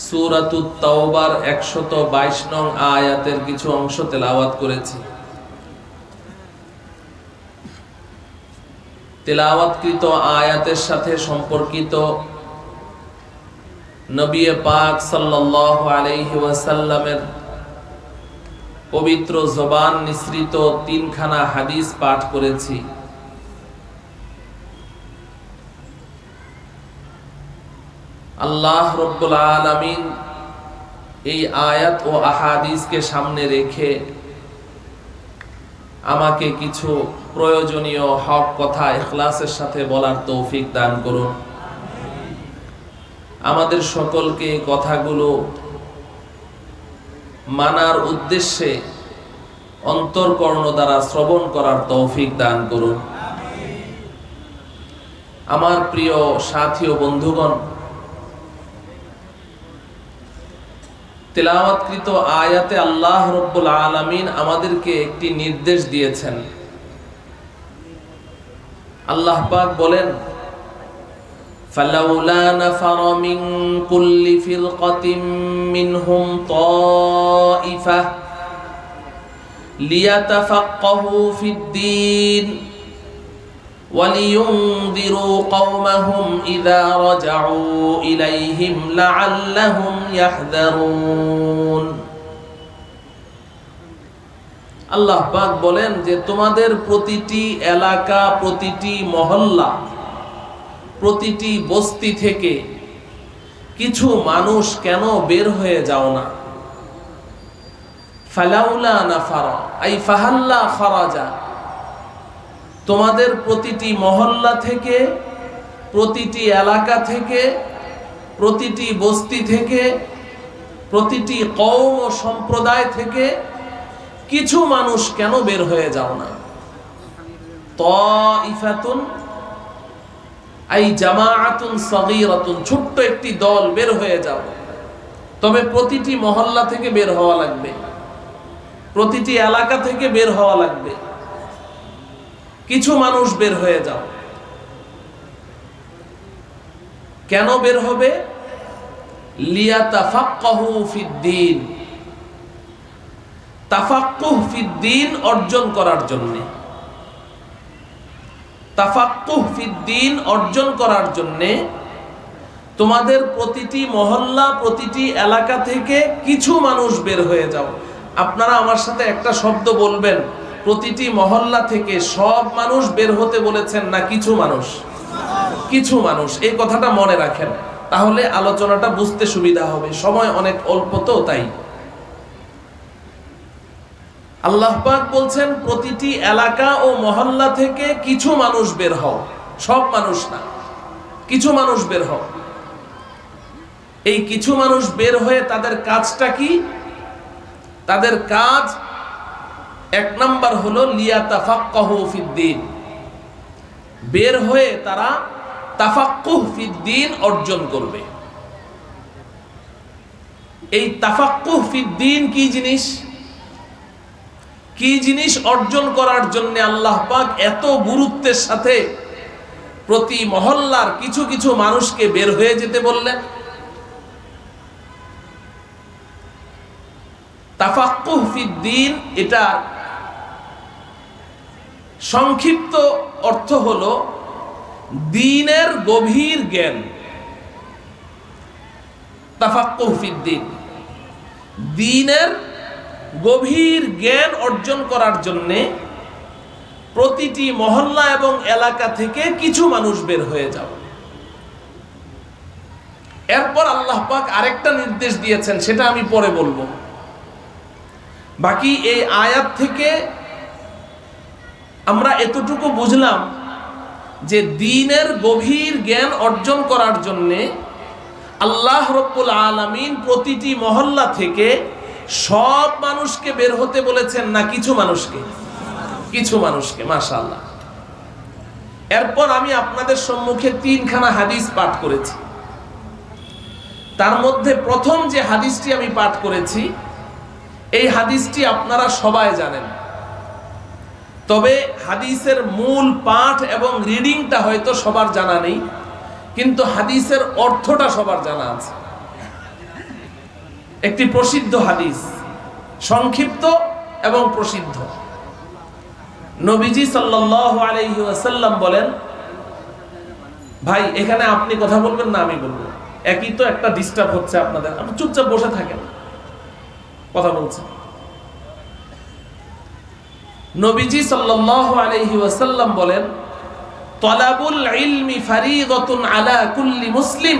সূরাতুত তাওবার 122 নং আয়াতের কিছু অংশ তেলাওয়াত করেছি। তেলাওয়াতকৃত আয়াতের সাথে সম্পর্কিত নবী পাক সাল্লাল্লাহু আলাইহি ওয়াসাল্লামের পবিত্র জবান নিঃসৃত তিনখানা হাদিস পাঠ করেছি। আল্লাহ রব্বুল আলামিন এই আয়াত ও আহাদিসকে সামনে রেখে আমাকে কিছু প্রয়োজনীয় হক কথা ইখলাসের সাথে বলার তৌফিক দান করুন। আমাদের সকলকে কথাগুলো মানার উদ্দেশ্যে অন্তরকর্ণ দ্বারা শ্রবণ করার তৌফিক দান করুন। আমার প্রিয় সাথী ও বন্ধুগণ, তেলাওয়াতকৃত আয়াতে আল্লাহ রব্বুল আলামিন আমাদেরকে একটি নির্দেশ দিয়েছেন। আল্লাহ পাক বলেন, ফালাউলা নাফারা মিন কুল্লি ফিরকাতিন মিনহুম তাইফা লিয়াতাফাক্কাহু ফিদ-দীন وَلِيُنذِرُوا قَوْمَهُمْ إِذَا رَجَعُوا إِلَيْهِمْ لَعَلَّهُمْ يَحْذَرُونَ। আল্লাহ পাক বলেন যে তোমাদের প্রতিটি এলাকা, প্রতিটি মহল্লা, প্রতিটি বস্তি থেকে কিছু মানুষ কেন বের হয়ে যাও না? ফালাউলা নাফারা আই ফাহাল্লা খারাজা, তোমাদের প্রতিটি মহল্লা থেকে, প্রতিটি এলাকা থেকে, প্রতিটি বস্তি থেকে, প্রতিটি কওম ও সম্প্রদায় থেকে কিছু মানুষ কেন বের হয়ে যাও না? তাইফাতুন আই জামাআতুন সাগীরাতুন, ছোট্ট একটি দল বের হয়ে যাও। তবে প্রতিটি মহল্লা থেকে বের হওয়া লাগবে, প্রতিটি এলাকা থেকে বের হওয়া লাগবে। কিছু মানুষ বের হয়ে যাও। কেন বের হবে? লিয়াতাফাক্কাহু ফিদ-দীন, তাফাক্কুহ ফিদ-দীন অর্জন করার জন্য। তাফাক্কুহ ফিদ-দীন অর্জন করার জন্য তোমাদের প্রতিটি মহল্লা, প্রতিটি এলাকা থেকে কিছু মানুষ বের হয়ে যাও। আপনারা আমার সাথে একটা শব্দ বলবেন, প্রতিটি মহল্লা থেকে সব মানুষ বের হতে বলেছেন না কিছু মানুষ? কিছু মানুষ। এই কথাটা মনে রাখেন, তাহলে আলোচনাটা বুঝতে সুবিধা হবে। সময় অনেক অল্প, তো তাই আল্লাহ পাক বলছেন প্রতিটি এলাকা ও মহল্লা থেকে কিছু মানুষ বের হও, সব মানুষ না, কিছু মানুষ বের হও। এই কিছু মানুষ বের হয়ে তাদের কাজটা কি? তাদের কাজ এক নাম্বার হলো লিয়াতাফাক্কাহু ফিদ-দীন, বের হয়ে তারা তাফাক্কুহ ফিদ-দীন অর্জন করবে। এই তাফাক্কুহ ফিদ-দীন কি জিনিস? কি জিনিস অর্জন করার জন্য আল্লাহ পাক এত গুরুত্বের সাথে প্রতি মহল্লার কিছু কিছু মানুষকে বের হয়ে যেতে বললেন? তাফাক্কুহ ফিদ-দীন, এটা সংক্ষিপ্ত অর্থ হলো দ্বীনের গভীর জ্ঞান। তাফাক্কুহ ফিদ-দীন, দ্বীনের গভীর জ্ঞান অর্জন করার জন্য প্রতিটি মহল্লা এবং এলাকা থেকে কিছু মানুষ বের হয়ে যাও। এরপর আল্লাহ পাক আরেকটা নির্দেশ দিয়েছেন, সেটা আমি পরে বলবো। বাকি এই আয়াত থেকে আমরা এতটুকু বুঝলাম যে দ্বীনের গভীর জ্ঞান অর্জন করার জন্য আল্লাহ রব্বুল আলামিন প্রতিটি মহল্লা থেকে সব মানুষকে বের হতে বলেছেন না কিছু মানুষকে? কিছু মানুষকে। মাশাআল্লাহ। এরপর আমি আপনাদের সম্মুখে তিনখানা হাদিস পাঠ করেছি। তার মধ্যে প্রথম যে হাদিসটি আমি পাঠ করেছি, এই হাদিসটি আপনারা সবাই জানেন, তবে হাদিসের মূল পাঠ এবং রিডিংটা হয়তো সবার জানা নেই, কিন্তু হাদিসের অর্থটা সবার জানা আছে। একটি প্রসিদ্ধ হাদিস, সংক্ষিপ্ত এবং প্রসিদ্ধ। নবীজি সাল্লাল্লাহু আলাইহি ওয়াসাল্লাম বলেন, ভাই এখানে আপনি কথা বলবেন না আমি বলবো, একই তো একটা ডিস্টার্ব হচ্ছে আপনাদের, আপনি চুপচাপ বসে থাকেন, কথা বলছেন। নবীজি সাল্লাল্লাহু আলাইহি ওয়াসাল্লাম বলেন, তলাবুল ইলমি ফারিদাতুন আলা কুল্লি মুসলিম,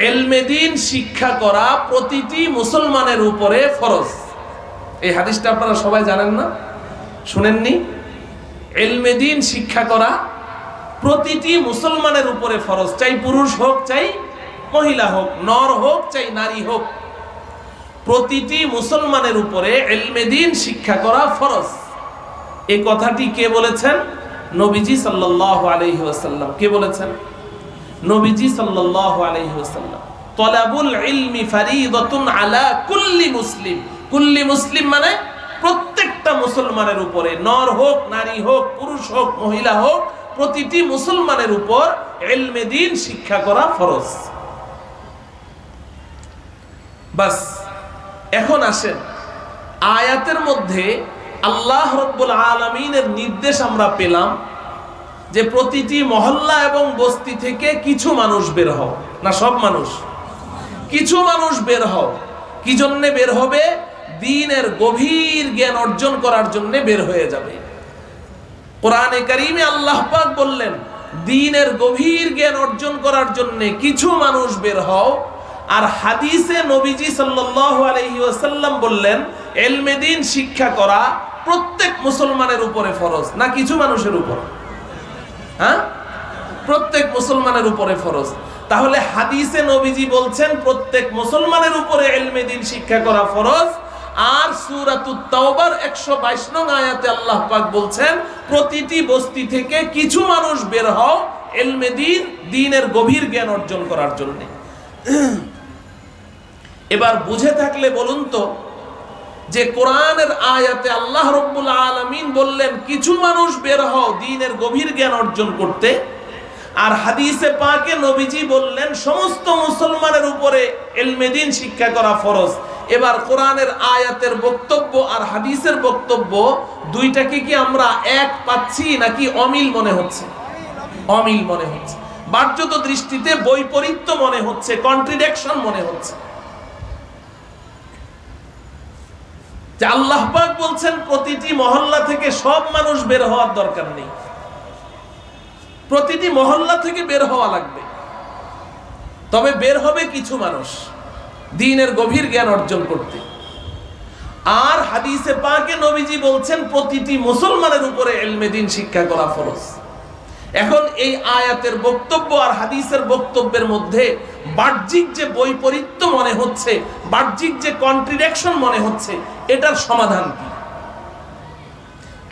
ইলমে দ্বীন শিক্ষা করা প্রতিটি মুসলমানের উপরে ফরজ। এই হাদিসটা আপনারা সবাই জানেন না, শুনেননি? ইলমে দ্বীন শিক্ষা করা প্রতিটি মুসলমানের উপরে ফরজ, চাই পুরুষ হোক চাই মহিলা হোক, নর হোক চাই নারী হোক, প্রতিটি মুসলমানের উপরে ইলমে দ্বীন শিক্ষা করা ফরজ। এই কথাটি কে বলেছেন? নবীজি সাল্লাল্লাহু আলাইহি ওয়াসাল্লাম। কে বলেছেন? নবীজি সাল্লাল্লাহু আলাইহি ওয়াসাল্লাম। তলাবুল ইলমি ফারিদাতুন আলা কুল্লি মুসলিম। কুল্লি মুসলিম মানে প্রত্যেকটা মুসলমানের উপরে, নর হোক নারী হোক, পুরুষ হোক মহিলা হোক, প্রতিটি মুসলমানের উপর ইলমে দ্বীন শিক্ষা করা ফরজ। বাস, এখন আসেন আয়াতের মধ্যে আল্লাহ রাব্বুল আলামিনের নির্দেশ আমরা পেলাম যে প্রতিটি মহল্লা এবং বস্তি থেকে কিছু মানুষ বের হও, না সব মানুষ? কিছু মানুষ বের হও। কি জন্য বের হবে? দ্বীনের গভীর জ্ঞান অর্জন করার জন্য বের হয়ে যাবে। কোরআনে কারীমে আল্লাহ পাক বললেন, দ্বীনের গভীর জ্ঞান অর্জন করার জন্য কিছু মানুষ বের হও। আর হাদিসে নবীজি সাল্লাল্লাহু আলাইহি ওয়াসাল্লাম বললেন, ইলমে দ্বীন শিক্ষা করা প্রত্যেক মুসলমানের উপরে ফরজ, না কিছু মানুষের উপর? হ্যাঁ, প্রত্যেক মুসলমানের উপরে ফরজ। তাহলে হাদিসে নবীজি বলছেন প্রত্যেক মুসলমানের উপরে ইলমে দ্বীন শিক্ষা করা ফরজ, আর সূরাতুত তাওবার 122 নং আয়াতে আল্লাহ পাক বলছেন প্রতিটি বস্তি থেকে কিছু মানুষ বের হও ইলমে দ্বীন, দ্বীনের গভীর জ্ঞান অর্জন করার জন্য। এবার বুঝে থাকলে বলুন তো, যে কোরআনের আয়াতে আল্লাহ রাব্বুল আলামিন বললেন কিছু মানুষ বের হও দ্বীনের গভীর জ্ঞান অর্জন করতে, আর হাদিসে পাকে নবীজি বললেন সমস্ত মুসলমানের উপরে ইলমে দ্বীন শিক্ষা করা ফরজ। এবার কোরআনের আয়াতের বক্তব্য আর হাদিসের বক্তব্য দুইটাকে কি আমরা এক পাচ্ছি নাকি অমিল মনে হচ্ছে? অমিল মনে হচ্ছে, বাহ্যত দৃষ্টিতে বৈপরীত্য মনে হচ্ছে, কন্ট্রাডিকশন মনে হচ্ছে। যে আল্লাহ পাক বলছেন প্রতিটি মহল্লা থেকে সব মানুষ বের হওয়ার দরকার নেই, প্রতিটি মহল্লা থেকে বের হওয়া লাগবে, তবে বের হবে কিছু মানুষ দ্বীনের গভীর জ্ঞান অর্জন করতে। আর হাদিসে পাকে নবীজি বলছেন প্রতিটি মুসলমানের উপরে ইলমে দ্বীন শিক্ষা করা ফরজ। এখন এই আয়াতের বক্তব্য আর হাদিসের বক্তব্যের মধ্যে বাহ্যিক যে বৈপরীত্য মনে হচ্ছে, বাহ্যিক যে কন্ট্রাডিকশন মনে হচ্ছে, এটার সমাধান কি?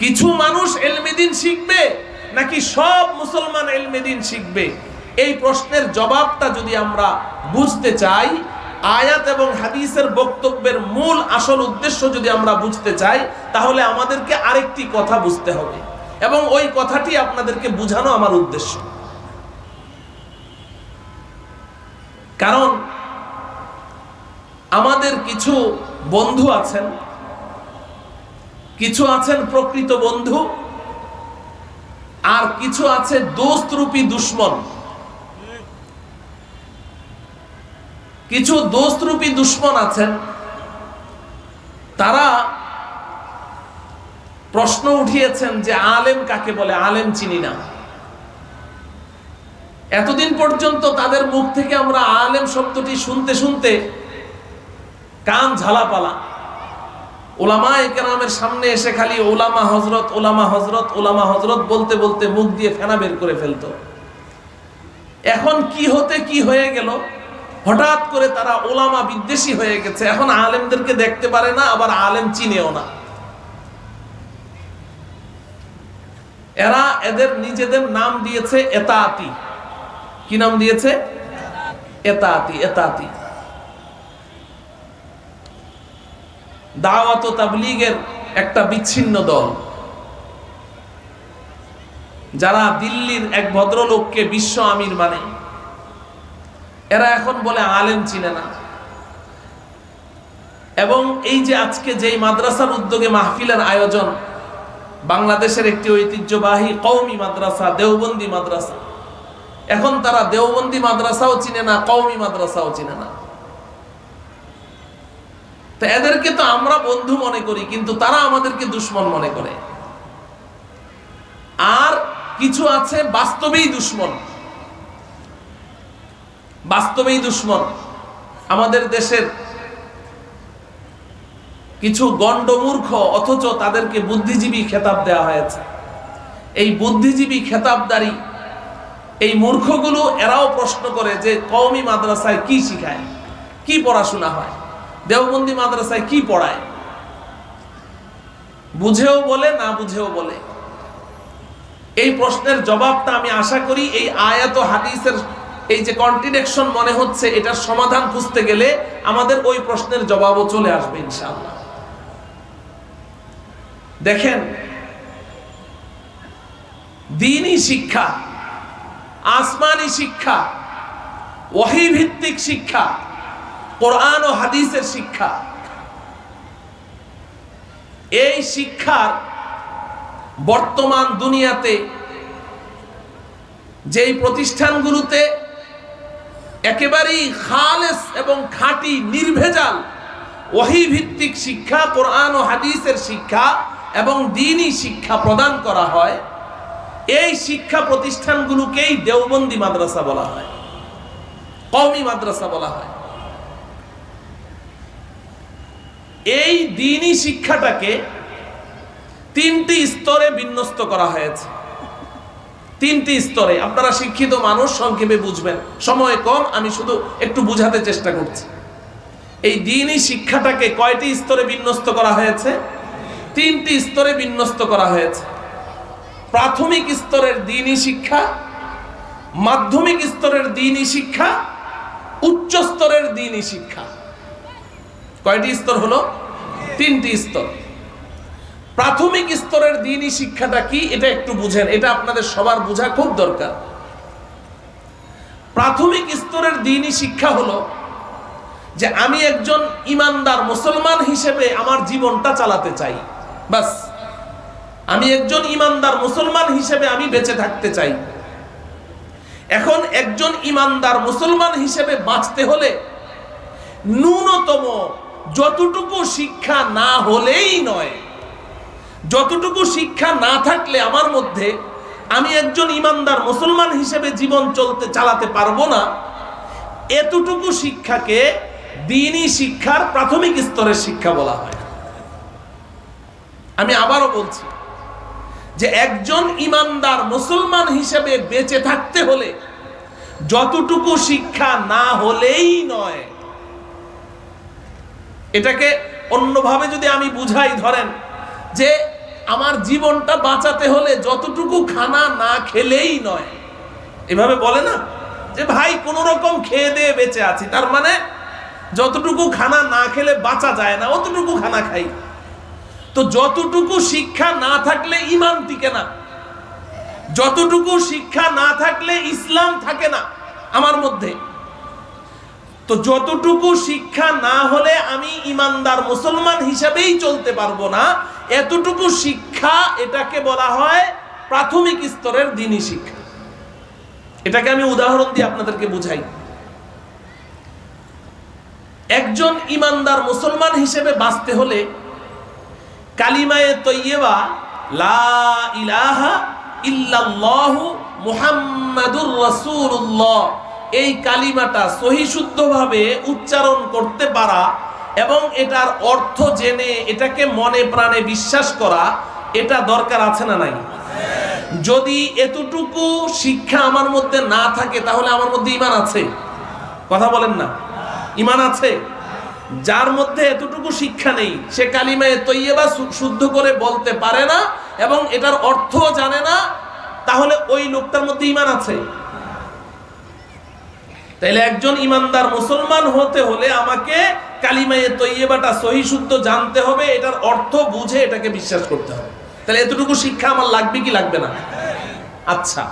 কিছু মানুষ ইলমে দ্বীন শিখবে নাকি সব মুসলমান ইলমে দ্বীন শিখবে? এই প্রশ্নের জবাবটা যদি আমরা বুঝতে চাই, আয়াত এবং হাদিসের বক্তব্যের মূল আসল উদ্দেশ্য যদি আমরা বুঝতে চাই, তাহলে আমাদেরকে আরেকটি কথা বুঝতে হবে, এবং ওই কথাটি আপনাদেরকে বুঝানো আমার উদ্দেশ্য। কারণ আমাদের কিছু বন্ধু আছেন, কিছু আছেন প্রকৃত বন্ধু, আর কিছু আছে দোস্তরূপী দুশ্মন। কিছু দোস্তরূপী দুশ্মন আছেন, তারা প্রশ্ন উঠিয়েছেন যে আলেম কাকে বলে, আলেম চিনি না। এতদিন পর্যন্ত তাদের মুখ থেকে আমরা আলেম শব্দটি শুনতে শুনতে কান ঝালাপালা, ওলামায়ে কেরামের সামনে এসে খালি ওলামা হযরত, ওলামা হযরত, ওলামা হযরত বলতে বলতে মুখ দিয়ে ফেনা বের করে ফেলতো। এখন কি হতে কি হয়ে গেল, হঠাৎ করে তারা ওলামা বিদ্বেষী হয়ে গেছে। এখন আলেমদেরকে দেখতে পারে না, আবার আলেম চিনেও না। এরা এদের নিজেদের নাম দিয়েছে এতাআতি। কি নাম দিয়েছে? এতাআতি। এতাআতি দাওয়াত ও তাবলীগের একটা বিচ্ছিন্ন দল, যারা দিল্লির এক ভদ্রলোককে বিশ্ব আমির মানে। এরা এখন বলে আলেম চিনে না। এবং এই যে আজকে যেই মাদ্রাসার উদ্যোগে মাহফিলের আয়োজন, বাংলাদেশের একটি ঐতিহ্যবাহী কওমি মাদ্রাসা দেওবন্দি মাদ্রাসা, এখন তারা দেওবন্দি মাদ্রাসাও চিনে না, কওমি মাদ্রাসাও চিনে না। তো এদেরকে তো আমরা বন্ধু মনে করি, কিন্তু তারা আমাদেরকে দুশ্মন মনে করে। আর কিছু আছে বাস্তবেই দুশ্মন, বাস্তবেই দুশ্মন। আমাদের দেশের কিছু গণ্ডমূর্খ, অথচ তাদেরকে বুদ্ধিজীবী খেতাব দেওয়া হয়েছে। এই বুদ্ধিজীবী খেতাবদারি এই মূর্খগুলো এরাও প্রশ্ন করে যে কওমি মাদ্রাসায় কি শিখায়, কি পড়াশোনা হয়, দেওবন্দি মাদ্রাসায় কি পড়ায়। বুঝেও বলে, না বুঝেও বলে। এই প্রশ্নের জবাবটা আমি আশা করি এই আয়াত ও হাদিসের এই যে কন্ট্রাডিকশন মনে হচ্ছে, এটার সমাধান খুঁজতে গেলে আমাদের ওই প্রশ্নের জবাবও চলে আসবে ইনশাআল্লাহ। দেখেন, দ্বীনি শিক্ষা, আসমানি শিক্ষা, ওহী ভিত্তিক শিক্ষা, কোরআন ও হাদিসের শিক্ষা, এই শিক্ষার বর্তমান দুনিয়াতে যেই প্রতিষ্ঠানগুলোতে একেবারেই খালেস এবং খাঁটি নির্ভেজাল ওহী ভিত্তিক শিক্ষা, কোরআন ও হাদিসের শিক্ষা এবং দ্বীনি শিক্ষা প্রদান করা হয়, এই শিক্ষা প্রতিষ্ঠানগুলোকেই দেওবন্দি মাদ্রাসা বলা হয়, কওমি মাদ্রাসা বলা হয়। এই দ্বীনি শিক্ষাটাকে তিনটি স্তরে বিন্যস্ত করা হয়েছে, তিনটি স্তরে। আপনারা শিক্ষিত মানুষ, সংক্ষেপে বুঝবেন, সময় কম, আমি শুধু একটু বুঝাতে চেষ্টা করছি। এই দ্বীনি শিক্ষাটাকে কয়টি স্তরে বিন্যস্ত করা হয়েছে? তিনটি স্তরে বিন্যস্ত করা হয়েছে। প্রাথমিক স্তরের দ্বীনি শিক্ষা, মাধ্যমিক স্তরের দ্বীনি শিক্ষা, উচ্চ স্তরের দ্বীনি শিক্ষা। কয়টি স্তর হলো? তিনটি স্তর। প্রাথমিক স্তরের দ্বীনি শিক্ষাটা কি, এটা একটু বুঝেন, এটা আপনাদের সবার বোঝা খুব দরকার। প্রাথমিক স্তরের দ্বীনি শিক্ষা হলো যে আমি একজন ইমানদার মুসলমান হিসেবে আমার জীবনটা চালাতে চাই, বাস। আমি একজন ইমানদার মুসলমান হিসেবে আমি বেঁচে থাকতে চাই। এখন একজন ইমানদার মুসলমান হিসেবে বাঁচতে হলে ন্যূনতম যতটুকু শিক্ষা না হলেই নয়, যতটুকু শিক্ষা না থাকলে আমার মধ্যে আমি একজন ইমানদার মুসলমান হিসেবে জীবন চালাতে পারবো না, এতটুকু শিক্ষাকে দ্বীনি শিক্ষার প্রাথমিক স্তরের শিক্ষা বলা হয়। আমি আবারও বলছি যে একজন ইমানদার মুসলমান হিসেবে বেঁচে থাকতে হলে যতটুকু শিক্ষা না হলেই নয়। এটাকে অন্যভাবে যদি আমি বুঝাই, ধরেন যে আমার জীবনটা বাঁচাতে হলে যতটুকু খানা না খেলেই নয়। এভাবে বলে না যে ভাই কোন রকম খেয়ে দিয়ে বেঁচে আছি, তার মানে যতটুকু খানা না খেলে বাঁচা যায় না, অতটুকু খানা খাই। তো যতটুকু শিক্ষা না থাকলে ঈমান টিকে না, যতটুকু শিক্ষা না থাকলে ইসলাম থাকে না আমার মধ্যে। তো যতটুকু শিক্ষা না হলে আমি ইমানদার মুসলমান হিসাবেই চলতে পারবো না, এতটুকু শিক্ষা, এটাকে বলা হয় প্রাথমিক স্তরের দ্বীনি শিক্ষা। এটাকে আমি উদাহরণ দিয়ে আপনাদেরকে বুঝাই। একজন ইমানদার মুসলমান হিসেবে বাঁচতে হলে কালিমায়ে তৈয়বা লা ইলাহা ইল্লাল্লাহু মুহাম্মাদুর রাসূলুল্লাহ, এই কালিমাটা সহি শুদ্ধভাবে উচ্চারণ করতে পারা এবং এটার অর্থ জেনে এটাকে মনে প্রাণে বিশ্বাস করা, এটা দরকার আছে না নাই? যদি এতটুকু শিক্ষা আমার মধ্যে না থাকে তাহলে আমার মধ্যে ঈমান আছে? কথা বলেন না, ঈমান আছে? যার মধ্যে এতটুকু শিক্ষা নেই, সে কালিমায়ে তৈয়বা শুদ্ধ করে বলতে পারে না এবং এটার অর্থ জানে না, তাহলে ওই লোকটার মধ্যে ঈমান আছে? তাইলে একজন ইমানদার মুসলমান হতে হলে আমাকে কালিমায়ে তৈয়বাটা সহি শুদ্ধ জানতে হবে, এটার অর্থ বুঝে এটাকে বিশ্বাস করতে হবে। তাহলে এতটুকু শিক্ষা আমার লাগবে কি লাগবে না? আচ্ছা,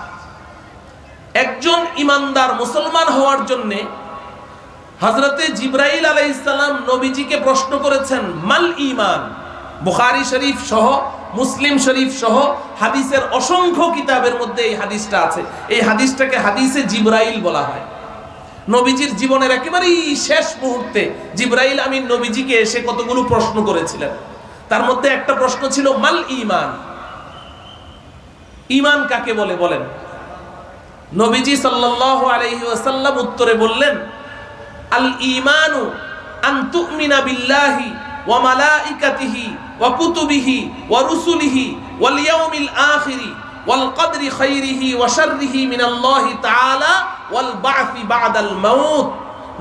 একজন ইমানদার মুসলমান হওয়ার জন্যে হযরতে জিবরাইল আলাইহিস সালাম নবীজিকে প্রশ্ন করেছেন মাল ঈমান। বুখারী শরীফ সহ মুসলিম শরীফ সহ হাদিসের অসংখ্য কিতাবের মধ্যে এই হাদিসটা আছে। এই হাদিসটাকে হাদিসে জিবরাইল বলা হয়। নবীজির জীবনের একেবারেই শেষ মুহূর্তে জিবরাইল আমিন নবীজিকে এসে কতগুলো প্রশ্ন করেছিলেন। তার মধ্যে একটা প্রশ্ন ছিল মাল ঈমান, ঈমান কাকে বলে বলেন। নবীজি সাল্লাল্লাহু আলাইহি ওয়াসাল্লাম উত্তরে বললেন আল ঈমানু আন তুমিনা বিল্লাহি ওয়া মালাইকাতিহি ওয়া কুতুবিহি ওয়া রুসুলিহি ওয়াল ইয়াউমিল আখিরি ওয়াল কদরি খাইরিহি ওয়া শাররিহি মিনাল্লাহি তাআলা ওয়াল বা'সি বা'দাল মাউত।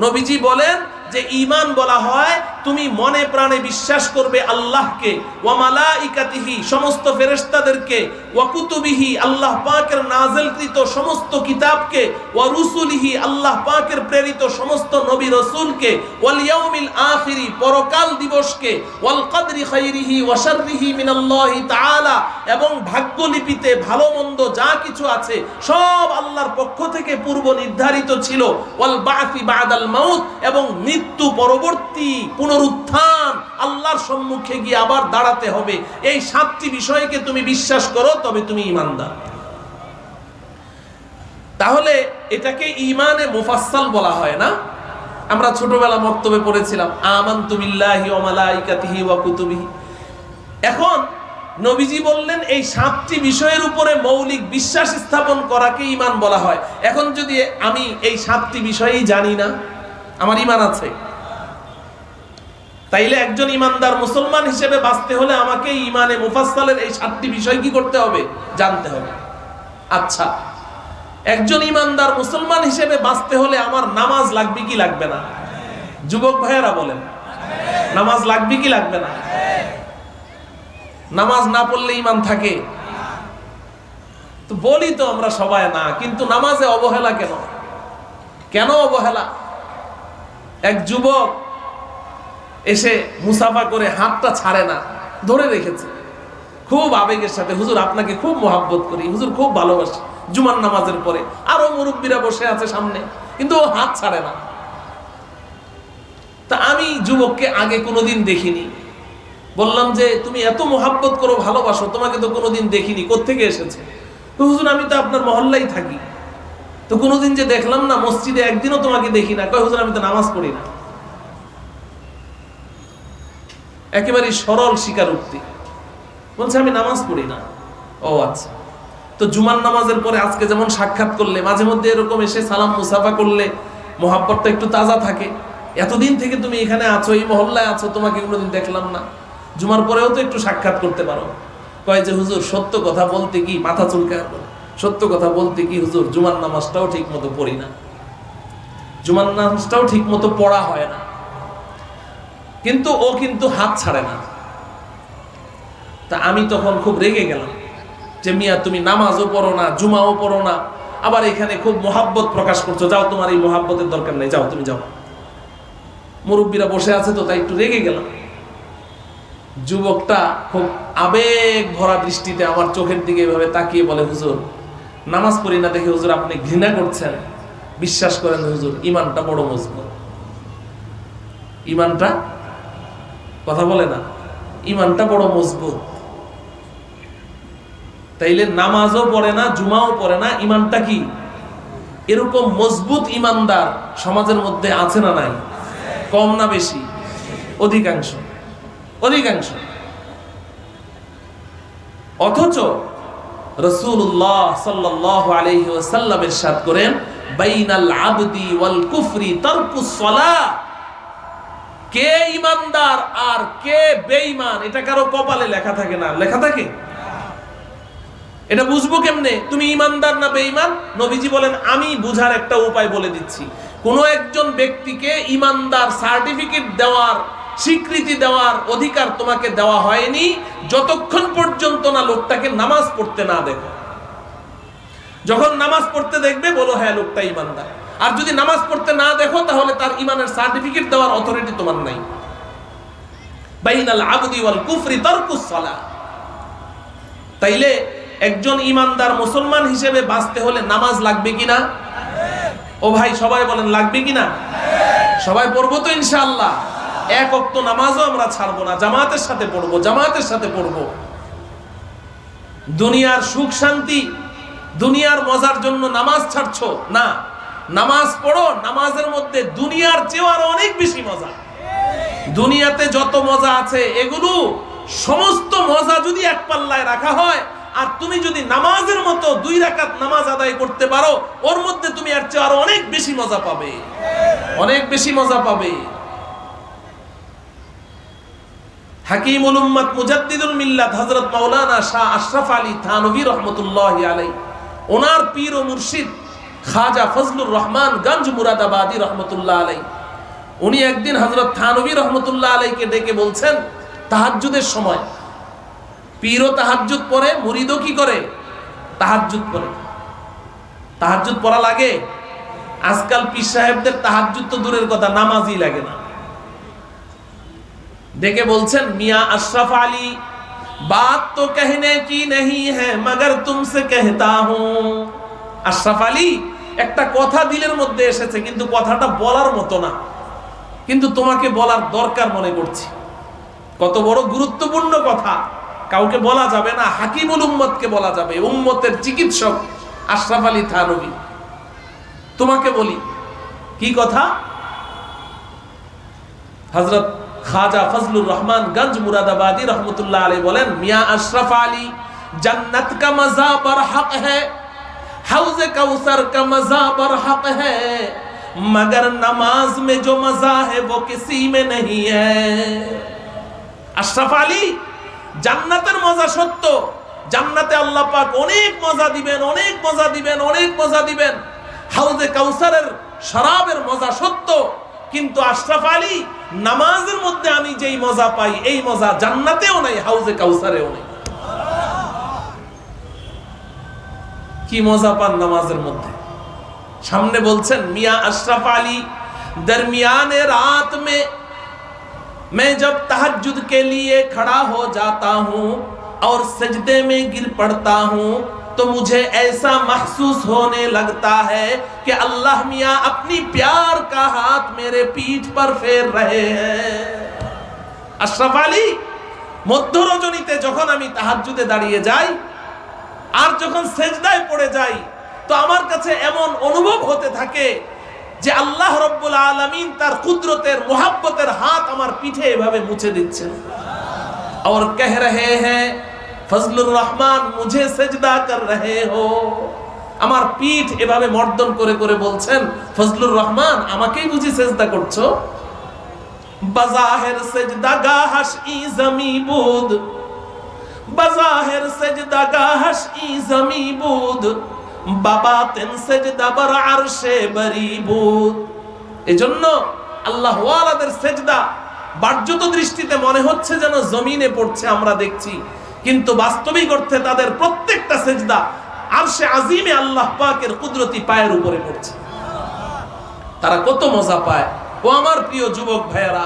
নবীজি বলেন যে ঈমান বলা হয় তুমি মনে প্রাণে বিশ্বাস করবে আল্লাহকে, ওয়া মালাইকাতিহি সমস্ত ফেরেশতাদেরকে, ওয়া কুতুবিহি আল্লাহ পাকের নাযিলকৃত সমস্ত কিতাবকে, ওয়া রুসুলিহি আল্লাহ পাকের প্রেরিত সমস্ত নবী রাসূলকে, ওয়াল ইয়াউমিল আখিরি পরকাল দিবসকে, ওয়াল কদরি খাইরিহি ওয়া শাররিহি মিনাল্লাহি তাআলা এবং ভাগ্যলিপিতে ভালো মন্দ যা কিছু আছে সব আল্লাহর পক্ষ থেকে পূর্ব নির্ধারিত ছিল, ওয়াল বা'সি বা'দাল মাউত এবং মৃত্যু পরবর্তী পুনরুত্থান, আল্লাহর সম্মুখে গিয়ে আবার দাঁড়াতে হবে। এই 7টি বিষয়কে তুমি বিশ্বাস করো তবে তুমি ঈমানদার। তাহলে এটাকে ঈমানে মুফাসসাল বলা হয় না? আমরা ছোটবেলা মক্তবে পড়েছিলাম আমানতু বিল্লাহি ওয়া মালাইকাতিহি ওয়া কুতুবিহি। এখন নবীজি বললেন এই 7টি বিষয়ের উপরে মৌলিক বিশ্বাস স্থাপন করাকে ঈমান বলা হয়। এখন যদি আমি এই 7টি বিষয়ই জানি না, আমার ঈমান আছে, তাইলে একজন ঈমানদার মুসলমান হিসেবে বাঁচতে হলে আমাকে ঈমানে মুফাসসালের এই 7টি বিষয় কি করতে হবে? জানতে হবে। আচ্ছা, একজন ঈমানদার মুসলমান হিসেবে বাঁচতে হলে আমার নামাজ লাগবে কি লাগবে না? যুবক ভাইয়েরা বলেন, নামাজ লাগবে কি লাগবে না? নামাজ না পড়লে ঈমান থাকে? তো বলি তো আমরা সবাই না, কিন্তু নামাজে অবহেলা কেন? কেন অবহেলা? এক যুবক এসে মুসাফা করে হাতটা ছাড়ে না, ধরে রেখেছে খুব আবেগের সাথে। হুজুর আপনাকে খুব মহব্বত করি, হুজুর খুব ভালোবাসি। জুমার নামাজের পরে আরো মুরব্বীরা বসে আছে সামনে, কিন্তু ও হাত ছাড়ে না। তা আমি যুবককে আগে কোনোদিন দেখিনি। বললাম যে তুমি এত মহব্বত করো, ভালোবাসো, তোমাকে তো কোনোদিন দেখিনি, কোত্থেকে এসেছে? হুজুর আমি তো আপনার মহল্লাই থাকি, তো কোনোদিন যে দেখলাম না, মসজিদে একদিনও তোমাকে দেখি না। কয় হুজুর আমি তো নামাজ পড়ি না। একেবারে সরল স্বীকারোক্তি, বলছে আমি নামাজ পড়ি না। ও আচ্ছা, তো জুমার নামাজের পরে আজকে যেমন সাক্ষাৎ করলে, মাঝে মধ্যে এরকম এসে সালাম মুসাফা করলে মহাব্বতটা একটু তাজা থাকে। এতদিন থেকে তুমি এখানে আছো, এই মহল্লায় আছো, তোমাকে কোনোদিন দেখলাম না, জুমার পরেও তো একটু সাক্ষাৎ করতে পারো। কয় যে হুজুর সত্য কথা বলতে কি, মাথা চুলকায়, সত্য কথা বলতে কি হুজুর জুমার নামাজটাও ঠিক মতো পড়ি না, জুমার নামাজটাও ঠিক মতো পড়া হয় না। কিন্তু ও কিন্তু হাত ছাড়ে না। তা আমি তখন খুব রেগে গেলাম যে মিয়া তুমি নামাজও পড়ো না, জুমাও পড়ো না, আবার এখানে খুব মহাব্বত প্রকাশ করছো, যাও তোমার এই মহাব্বতের দরকার নেই, যাও তুমি যাও। মুরব্বীরা বসে আছে তো তাই একটু রেগে গেলাম। যুবকটা খুব আবেগ ভরা দৃষ্টিতে আমার চোখের দিকে এভাবে তাকিয়ে বলে হুজুর নামাজ পড়ি না দেখে হুজুর আপনি ঘৃণা করছেন? বিশ্বাস করেন হুজুর ঈমানটা বড় মজবুত। ঈমানটা, কথা বলে না, ঈমানটা বড় মজবুত। তাইলে নামাজও পড়ে না, জুমাও পড়ে না, ঈমানটা কি? এরকম মজবুত ঈমানদার সমাজের মধ্যে আছে না নাই? কম না বেশি? অধিকাংশ, অধিকাংশ। অথচ রাসূলুল্লাহ সাল্লাল্লাহু আলাইহি ওয়াসাল্লাম ইরশাদ করেন বাইনাল আবদি ওয়াল কুফরি তারকুস সালাহ। কে ঈমানদার আর কে বেঈমান এটা কারো কপালে লেখা থাকে না? লেখা থাকে? এটা বুঝবো কেমনে তুমি ঈমানদার না বেঈমান? নবীজি বলেন আমি বুঝার একটা উপায় বলে দিচ্ছি। কোন একজন ব্যক্তিকে ঈমানদার সার্টিফিকেট দেওয়ার, স্বীকৃতি দেওয়ার অধিকার তোমাকে দেওয়া হয়নি যতক্ষণ পর্যন্ত না লোকটাকে নামাজ পড়তে না দেখো। যখন নামাজ পড়তে দেখবে বলো হ্যাঁ লোকটা ঈমানদার। আর যদি নামাজ পড়তে না দেখো তাহলে তার ঈমানের সার্টিফিকেট দেওয়ার অথরিটি তোমার নাই। বাইনাল আবদি ওয়াল কুফরি তারকুস সালাহ। তাইলে একজন ঈমানদার মুসলমান হিসেবে বাঁচতে হলে নামাজ লাগবে কিনা? ও ভাই সবাই বলেন লাগবে কিনা? সবাই পড়বো তো ইনশাআল্লাহ। এক ওয়াক্ত নামাজও আমরা ছাড়বো না, জামাতের সাথে পড়বো, জামাতের সাথে পড়বো। দুনিয়ার সুখ শান্তি, দুনিয়ার মজার জন্য নামাজ ছাড়ছো না, নামাজ পড়ো। নামাজের মধ্যে দুনিয়ার চেয়েও আরো অনেক বেশি মজা। দুনিয়াতে যত মজা আছে এগুলো সমস্ত মজা যদি এক পাল্লায় রাখা হয়, আর তুমি যদি নামাজের মতো 2 রাকাত নামাজ আদায় করতে পারো, ওর মধ্যে তুমি এর চেয়ে আরো অনেক বেশি মজা পাবে, অনেক বেশি মজা পাবে। হাকিমুল উম্মাত মুজাদ্দিদুল মিল্লাত হযরত মাওলানা শাহ আশরাফ আলী থানভী রাহমাতুল্লাহি আলাইহি, ওনার পীর ও মুর্শিদ খাজা ফজলুর রহমান গঞ্জ মুরাদাবাদী রাহমাতুল্লাহ আলাইহি, উনি একদিন হযরত থানভী রাহমাতুল্লাহ আলাইহিকে ডেকে বলছেন, তাহাজ্জুদের সময় পীরও তাহাজ্জুদ পড়ে, মুরিদও কি করে? তাহাজ্জুদ পড়ে। তাহাজ্জুদ পড়া লাগে? আজকাল পীর সাহেবদের তাহাজ্জুদ তো দূরের কথা, নামাজই লাগে না। ডেকে বলছেন, মিয়াঁ আশরাফ আলী, बात तो कहने की नहीं है मगर तुमसे कहता हूं। আশরাফ আলী, একটা কথা দিলের মধ্যে এসেছে, কিন্তু কথাটা বলার মতো না, কিন্তু তোমাকে বলার দরকার মনে করছি। কত বড় গুরুত্বপূর্ণ কথা, কাউকে বলা যাবে না, হাকিমুল উম্মতকে বলা যাবে, উম্মতের চিকিৎসক আশরাফ আলী থানভী। তোমাকে বলি কি কথা? হযরত খাজা ফজলুর রহমান গঞ্জ মুরাদাবাদী रहमतुल्लाह अलैह बोलें, मियां अशरफ अली, जन्नत का मजा बरहक है, हौज कौसर का मजा बरहक है, मगर नमाज में जो मजा है वो किसी में नहीं है। अशरफ अली, জান্নাতের মজা সত্য, জান্নাতে আল্লাহ পাক অনেক মজা দিবেন, অনেক মজা দিবেন, অনেক মজা দিবেন। হাউজে কাউসারের শরাবের মজা সত্য, কিন্তু আশরাফ আলী, নামাজের মধ্যে আমি যেই মজা পাই, এই মজা জান্নাতেও নাই, হাউজে কাউসারেও নেই। কি মজা পান নামাজের মধ্যে? সামনে বলছেন, মিয়াঁ আশরাফ আলী, দরমিয়ানে रात में मैं जब तहज्जुद के लिए खड़ा हो जाता हूँ और सजदे में गिर पड़ता हूँ, तो मुझे ऐसा महसूस होने लगता है कि अल्लाह मियाँ अपनी प्यार का हाथ मेरे पीठ पर फेर रहे हैं। अशरफ আলী, মধ্য রজনীতে যখন আমি তাহাজ্জুদে দাঁড়িয়ে যাই আর যখন সেজদায় পড়ে যাই, তো আমার কাছে এমন অনুভব হতে থাকে যে আল্লাহ রব্বুল আলামিন তার কুদরতের মোহাব্বতের হাত আমার পিঠে এভাবে মুছে দিচ্ছেন। और कह रहे हैं, ফজলুর রহমান মুঝে সেজদা কর রহে হো। আমার পিঠ এভাবে মর্দন করে করে বলছেন, ফজলুর রহমান আমাকেই বুঝি সেজদা করছো? বাজাহির সেজদা গাহশ ই জমি বুদ, বাজাহির সেজদা গাহশ ই জমি বুদ, বাবাতিন সেজদা বর আরশে বরিবুদ। এজন্য আল্লাহ ওয়ালাদের সেজদা বাহ্যত দৃষ্টিতে মনে হচ্ছে যেন জমিনে পড়ছে, আমরা দেখছি, কিন্তু বাস্তবিক অর্থে তাদের প্রত্যেকটা সেজদা আরশে আজিমে আল্লাহ পাকের কুদরতি পায়ের উপরে পড়ছে। তারা কত মজা পায়। ও আমার প্রিয় যুবক ভাইয়েরা,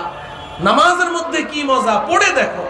নামাজের মধ্যে কি মজা, পড়ে দেখো।